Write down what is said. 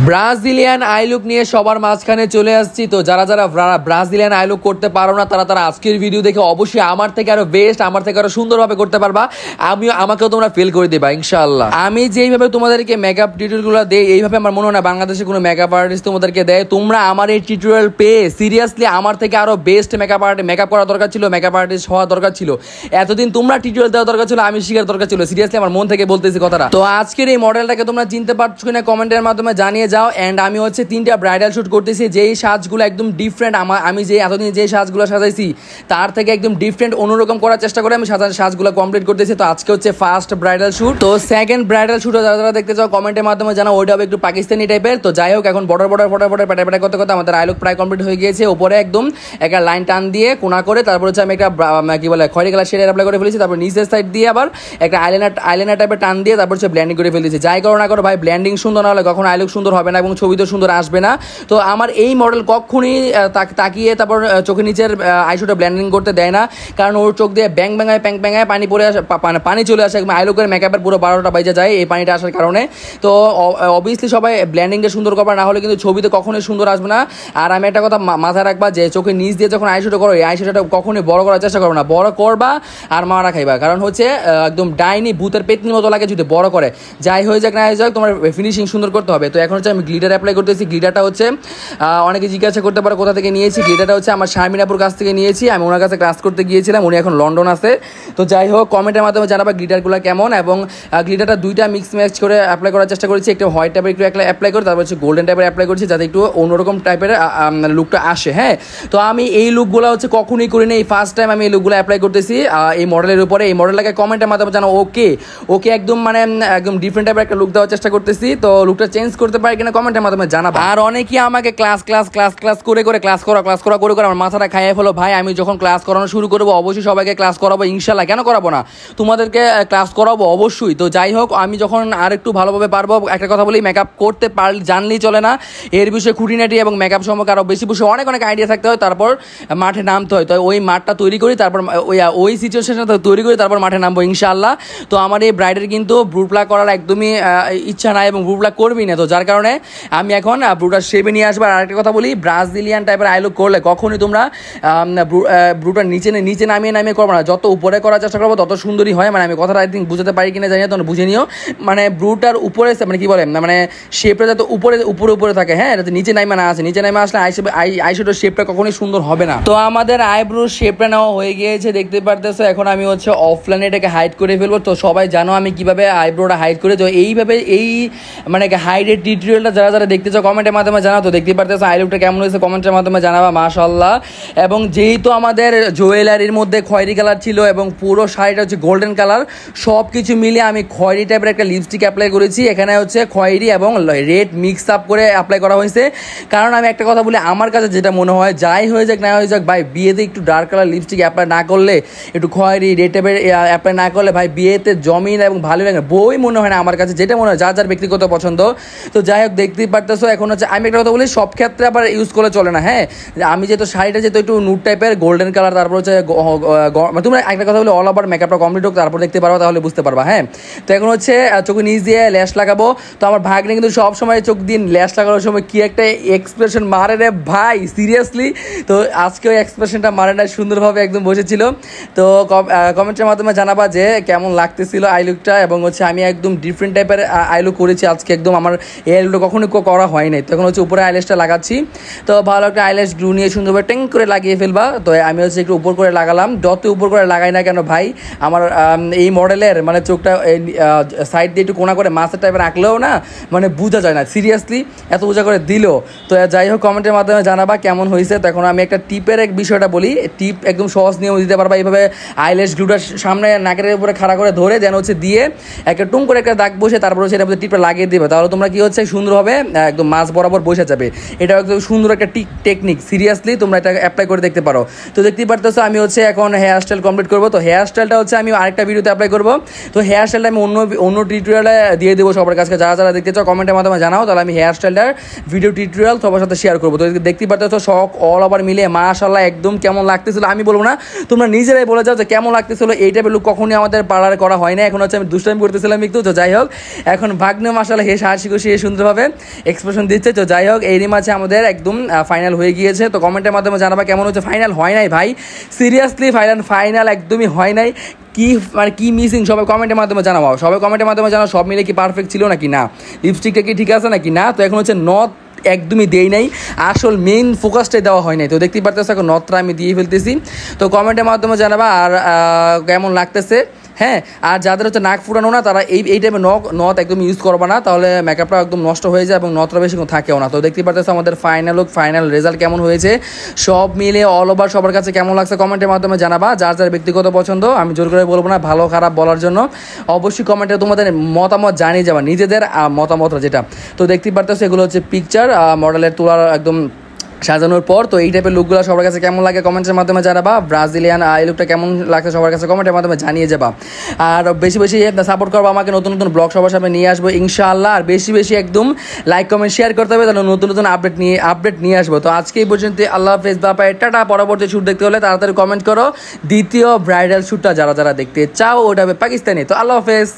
Brazilian I look নিয়ে সবার মাঝখানে চলে আসছি। তো যারা যারা ব্রাজিলিয়ান আই লুক করতে পারো না তারা আজকের ভিডিও দেখে অবশ্যই আমার থেকে আরো বেস্ট, আমার থেকে আরো সুন্দরভাবে করতে পারবা। আমাকেও তোমরা ফেল করে দেবা ইনশাআল্লাহ। আমি যেইভাবে তোমাদেরকে মেকআপ টিউটোরিয়ালগুলো দেই এইভাবে আমার মনে হয় না বাংলাদেশে কোনো মেকআপ আর্টিস্ট তোমাদেরকে দেয়। তোমরা আমার এই টিউটোরিয়াল পেয়ে সিরিয়াসলি আমার থেকে আরো বেস্ট মেকআপ করা দরকার ছিল, মেকআপ আর্টিস্ট হওয়া দরকার ছিল। এতদিন তোমরা টিউটোরিয়াল দেওয়া দরকার ছিল, আমি শিখার দরকার ছিল। সিরিয়াসলি আমার মন থেকে বলতেছি কথাটা। তো আজকের এই মডেলটাকে তোমরা চিনতে পারছো কিনা কমেন্টের মাধ্যমে জানিয়ে যাও। এন্ড আমি হচ্ছে 3টা ব্রাইডাল শুট করতেছি, যেই সাজগুলো একদম ডিফারেন্ট। আমি যে এতদিন যে সাজগুলো সাজাইছি তার থেকে একদম ডিফারেন্ট অন্যরকম করার চেষ্টা করে আমি সাজগুলো কমপ্লিট করতেছি। তো আজকে হচ্ছে ফার্স্ট ব্রাইডাল শুট। তো সেকেন্ড ব্রাইডাল শুটও যারা যারা দেখতে চাও কমেন্টের মাধ্যমে জানাও, ওইটা হবে একটু পাকিস্তানি টাইপের। তো যাই হোক, এখন বর্ডার প্যাটা করতে করতে আমাদের আইলুক প্রায় কমপ্লিট হয়ে গিয়েছে। উপরে একদম একটা লাইন টান দিয়ে কোনা করে তারপর হচ্ছে আমি একটা কি বলে খয়েরি কালার শেড অ্যাপ্লাই করে ফেলেছি। তারপর নিচের সাইড দিয়ে আবার একটা আইলাইনার টাইপের টান দিয়ে তারপর হচ্ছে ব্লেন্ডিং করে ফেলেছি। যাই করো না করো ভাই, ব্লেন্ডিং সুন্দর না হলে কখন আইলুক সুন্দর হবে না এবং ছবিতে সুন্দর আসবে না। তো আমার এই মডেল কখনই তাকিয়ে তারপর চোখের নিচের আইশ্যাডো ব্লেন্ডিং করতে দেয় না, কারণ ওর চোখ দিয়ে ব্যাং ব্যাঙায় পানি পড়ে আসে, পানি চলে আসে। আইলুকের মেকআপের পুরো 12টা বাজে যায় এই পানিটা আসার কারণে। তো অবভিয়াসলি সবাই ব্লেন্ডিংটা সুন্দর করবা, না হলে কিন্তু ছবিতে কখনোই সুন্দর আসবে না। আর আমি একটা কথা মাথায় রাখবা, যে চোখের নিচ দিয়ে যখন আইশ্যাডো করো এই আইশ্যাডোটা কখনোই বড় করার চেষ্টা করবে না। বড় করবা আর মারা খাইবা, কারণ হচ্ছে একদম ডাইনি ভূতের পেতনির মতো লাগে যদি বড় করে। যাই হয়ে যাক না হয়ে যাক, তোমার ফিনিশিং সুন্দর করতে হবে। তো এখন হচ্ছে আমি গ্লিটার অ্যাপ্লাই করতেছি। গ্লিটারটা হচ্ছে অনেকে জিজ্ঞাসা করতে পারো কোথা থেকে নিয়েছি। গ্লিটারটা হচ্ছে আমার শারমিনাপুর কাছ থেকে নিয়েছি। আমি ওনার কাছে ক্লাস করতে গিয়েছিলাম, উনি এখন লন্ডন আছে। তো যাই হোক, কমেন্টের মাধ্যমে জানাবা গ্লিটারগুলো কেমন। এবং গ্লিটারটা 2টা মিক্স ম্যাচ করে অ্যাপ্লাই করার চেষ্টা করেছি। একটু হোয়াইট টাইপের একটু অ্যাপ্লাই করে তারপর হচ্ছে গোল্ডেন টাইপের অ্যাপ্লাই করছি, যাতে একটু অন্যরকম টাইপের লুকটা আসে। হ্যাঁ, তো আমি এই লুকগুলো হচ্ছে কখনোই করি না, এই ফার্স্ট টাইম আমি এই লুকগুলো অ্যাপ্লাই করতেছি এই মডেলের উপরে। এই মডেলটাকে কমেন্টের মাধ্যমে জানো ওকে একদম একদম ডিফারেন্ট টাইপের একটা লুক দেওয়ার চেষ্টা করতেছি। তো লুকটা চেঞ্জ করতে পারি কিনা কমেন্টের মাধ্যমে জানাবো। আর অনেকেই আমাকে ক্লাস করে আমার মাথাটা খাইয়ে ফেলো। ভাই, আমি যখন ক্লাস করানো শুরু করবো অবশ্যই সবাইকে ক্লাস করাবো ইনশাল্লাহ। কেন করাবো না, তোমাদেরকে ক্লাস করাবো অবশ্যই। তো যাই হোক, আমি যখন আর একটু ভালোভাবে পারবো, একটা কথা বলি, মেকআপ করতে জানলেই চলে না, এর বিষয়ে খুঁটিনাটি এবং মেকআপ সম্পর্কে আরও বেশি অনেক আইডিয়া থাকতে হয়, তারপর মাঠে নামতে হয়। তো ওই মাঠটা তৈরি করি, তারপর ওই সিচুয়েশনটা তৈরি করি, তারপর মাঠে নামবো ইনশাল্লাহ। তো আমার এই ব্রাইডের কিন্তু ব্রু প্লাগ করার একদমই ইচ্ছা নাই এবং ব্রু প্লাগ করবি না। তো যার কারণে আমি এখন ব্রুটার শেপে নিয়ে আসবো। আর আরেকটা কথা বলি, ব্রাজিলিয়ান টাইপের আই লুক করলে কখনই তোমরা ব্রুটার নিচে নামিয়ে করবো না। যত উপরে করার চেষ্টা করবো তত সুন্দরই হয়। আমি কথাটা আই থিঙ্ক বুঝাতে পারি কিনা জানি না, তোমরা বুঝে নিও। ব্রুটার উপরে কি বলে, শেপটা যাতে উপরে থাকে। হ্যাঁ, যাতে নিচে নামে না আসে। নিচে নামে আসলে আইশ্যাডোর শেপটা কখনোই সুন্দর হবে না। তো আমাদের আইব্রোর শেপটা নেওয়া হয়ে গিয়েছে, দেখতে পারতেছো। এখন আমি হচ্ছে অফলাইনে এটাকে হাইড করে ফেলবো। তো সবাই জানো আমি কিভাবে আইব্রোটা হাইড করে। তো এইভাবে হাইডের টিউটোরিয়ালটা যারা যারা দেখতে চাও কমেন্টের মাধ্যমে জানাও। তো দেখতে পারতেছো আই লুকটা কেমন হয়েছে কমেন্টের মাধ্যমে জানাবা মাশাআল্লাহ। এবং যেহেতু আমাদের জুয়েলারির মধ্যে খয়েরি কালার ছিল এবং পুরো শাড়িটা হচ্ছে গোল্ডেন কালার, সব কিছু মিলিয়ে আমি খয়েরি টাইপের একটা লিপস্টিক অ্যাপ্লাই করেছি। এখানে হচ্ছে খয়েরি এবং রেড মিক্স আপ করে অ্যাপ্লাই করা হয়েছে। কারণ আমি একটা কথা বলি, আমার কাছে যেটা মনে হয়, যাই হয়ে যাক না হয়ে যাক ভাই, বিয়েতে একটু ডার্ক কালার লিপস্টিক অ্যাপ্লাই না করলে, একটু খয়েরি রেড টাইপের অ্যাপ্লাই না করলে ভাই বিয়েতে জমিন এবং ভালো লাগে বই মনে হয় না আমার কাছে, যেটা মনে হয় যার যার ব্যক্তিগত পছন্দ। তো যাই হোক, দেখতেই পারতেছো। এখন হচ্ছে আমি একটা কথা বলি, সব ক্ষেত্রে আবার ইউজ করলে চলে না। হ্যাঁ, আমি যেহেতু শাড়িটা যেহেতু একটু নুড টাইপের গোল্ডেন কালার, তারপর হচ্ছে তোমরা একটা কথা বলি, অল ওভার মেকআপটা কমপ্লিট হোক তারপর দেখতে পারবা, তাহলে বুঝতে পারবা। হ্যাঁ, তো এখন হচ্ছে চোখে নিচ দিয়ে ল্যাশ লাগাবো। তো আমার ভাগ্নে কিন্তু সব সময় চোখ দিয়ে ল্যাশ লাগানোর সময় কি একটা এক্সপ্রেশন মারে রে ভাই, সিরিয়াসলি। তো আজকে ওই এক্সপ্রেশনটা মারে না, সুন্দরভাবে একদম বসেছিল। তো কমেন্টের মাধ্যমে জানাবা যে কেমন লাগতেছিল আই লুকটা। এবং হচ্ছে আমি একদম ডিফারেন্ট টাইপের আই লুক করেছি আজকে, একদম আমার এই আই লুকটা কখনো করা হয় নাই। তখন হচ্ছে উপরে আইল্যাশটা লাগাচ্ছি। তো ভালো একটা আইল্যাশ গ্লু নিয়ে সুন্দরভাবে টেং করে লাগিয়ে ফেলবা। তো আমি হচ্ছে একটু উপর করে লাগালাম। যত উপর করে লাগাই না কেন ভাই, আমার এই মডেলের চোখটা সাইড দিয়ে একটু কোনা করে মাছের টাইপের আঁকলেও না বোঝা যায় না, সিরিয়াসলি এত বোঝা করে দিল। তো যাই হোক, কমেন্টের মাধ্যমে জানাবা কেমন হয়েছে। তখন আমি একটা টিপের বিষয়টা বলি, টিপ একদম সহজ নিয়ম দিতে পারবা। এইভাবে আইল্যাশ গ্লুটা সামনে নাকের উপরে খাড়া করে ধরে দেন হচ্ছে দিয়ে একটা টুম করে একটা দাগ বসে তারপর হচ্ছে এটার মধ্যে টিপটা লাগিয়ে দেবে। তাহলে তোমরা কি হচ্ছে সুন্দরভাবে একদম মাছ বরাবর বসে যাবে। এটা একদম সুন্দর একটা টেকনিক, সিরিয়াসলি তোমরা এটা অ্যাপ্লাই করে দেখতে পারো। তো দেখতেই পারতেছো আমি হচ্ছে এখন হেয়ার স্টাইল কমপ্লিট করবো। তো হেয়ার স্টাইলটা হচ্ছে আমি আরেকটা ভিডিওতে অ্যাপ্লাই করবো। তো হেয়ার স্টাইলটা আমি অন্য টিউটোরিয়ালে দিয়ে দেবো সবার কাছে। যারা যারা দেখতে চাও কমেন্টের মাধ্যমে জানাও, তাহলে আমি হেয়ার স্টাইলটার ভিডিও টিউটোরিয়াল সবার সাথে শেয়ার করবো। তো দেখতেই পারতেছো শখ অল ওভার মিলে মাশাআল্লাহ একদম কেমন লাগতেছিল আমি বলবো না, তোমরা নিজেরাই বলে যাও যে কেমন লাগতেছিল। এই টাইপের লুক কখনই আমাদের পার্লারে করা হয় না। এখন হচ্ছে আমি দুষ্টামি করতেছিলাম একটু। তো যাই হোক, এখন ভাগ্নে মাশাআল্লাহ হাসি খুশি সুন্দরভাবে সুন্দরভাবে এক্সপ্রেশন দিচ্ছে। তো যাই হোক, এই মাঝে আমাদের একদম ফাইনাল হয়ে গিয়েছে। তো কমেন্টের মাধ্যমে জানাবা কেমন হচ্ছে। ফাইনাল হয় নাই ভাই, সিরিয়াসলি ফাইনাল একদমই হয় নাই। কি মানে কি মিসিং সবাই কমেন্টের মাধ্যমে জানাবো, সবাই কমেন্টের মাধ্যমে জানাও সব মিলে কি পারফেক্ট ছিল নাকি না, লিপস্টিকটা কি ঠিক আছে নাকি না। তো এখন হচ্ছে নথ একদমই দেই নাই, আসল মেইন ফোকাসটাই দেওয়া হয় নাই। তো দেখতেই পারতেছে এখন নথটা আমি দিয়ে ফেলতেছি। তো কমেন্টের মাধ্যমে জানাবা আর কেমন লাগতেছে। হ্যাঁ, আর যাদের হচ্ছে নাক ফুটানো না তারা এই টাইপের নথ একদম ইউজ করবে না, তাহলে মেকআপটা একদম নষ্ট হয়ে যায় এবং নথটা বেশিক্ষণ থাকেও না। তো দেখতে পারতেছে আমাদের ফাইনাল রেজাল্ট কেমন হয়েছে, সব মিলে অল ওভার সবার কাছে কেমন লাগছে কমেন্টের মাধ্যমে জানাবা। যার যার ব্যক্তিগত পছন্দ, আমি জোর করে বলবো না ভালো খারাপ বলার জন্য, অবশ্যই কমেন্টে তোমাদের মতামত জানিয়ে যাবা, নিজেদের মতামতটা যেটা। তো দেখতেই পারতেছে এগুলো হচ্ছে পিকচার মডেলের তোলার একদম সাজানোর পর। তো এই টাইপের লুকগুলো সবার কাছে কেমন লাগে কমেন্টের মাধ্যমে জানাবা। ব্রাজিলিয়ান এই লুকটা কেমন লাগছে সবার কাছে কমেন্টের মাধ্যমে জানিয়ে যাবা। আর বেশি বেশি সাপোর্ট করবো আমাকে, নতুন নতুন ব্লগ সবার সামনে নিয়ে আসবো ইনশাআল্লাহ। আর বেশি বেশি একদম লাইক কমেন্ট শেয়ার করতে হবে, তাহলে নতুন নতুন আপডেট নিয়ে আসবো। তো আজকে এই পর্যন্ত, আল্লাহ হাফেজ, বাই, টাটা। পরবর্তী শ্যুট দেখতে হলে তাড়াতাড়ি কমেন্ট করো, দ্বিতীয় ব্রাইডাল শ্যুটটা যারা যারা দেখতে চাও ওটা হবে পাকিস্তানি। তো আল্লাহ হাফেজ।